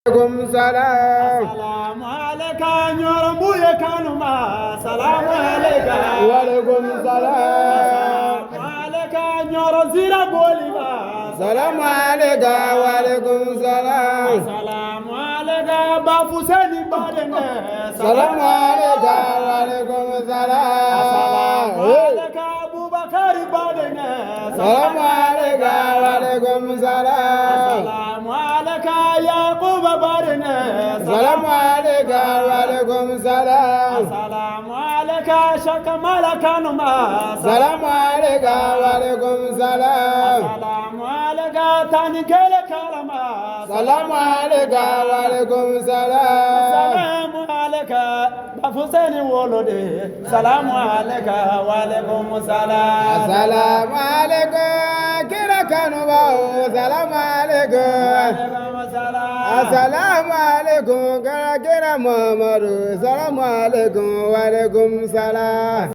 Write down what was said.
Alaikum salam. Assalamu alaikum yorumbuye kanuma. Assalamu alaikum. Wa alaikum salam. Assalamu alaikum yorozira boliba. Assalamu alaikum. Wa alaikum salam. Assalamu alaikum bafuseni badene. Assalamu alaikum. Wa alaikum salam. Assalamu alaikum Abubakari badene. Assalamu alaikum. Wa alaikum salam. Assalamu alaikum Yaqub badene. Assalamu alaikum. Wa alaikum salam. Assalamu alaikum Shakamala kanuma. Assalamu alaikum. Wa alaikum salam. Assalamu alaikum Tanikele kalama. Assalamu alaikum. Wa alaikum salam. Assalamu alaikum bafuseni wolode. Assalamu alaikum wa alaikum salam. Assalamu alaikum kira kanuba. Assalamu alaikum. Assalamu alaikum kira Muhammadu. Assalamu alaikum wa alaikum salam.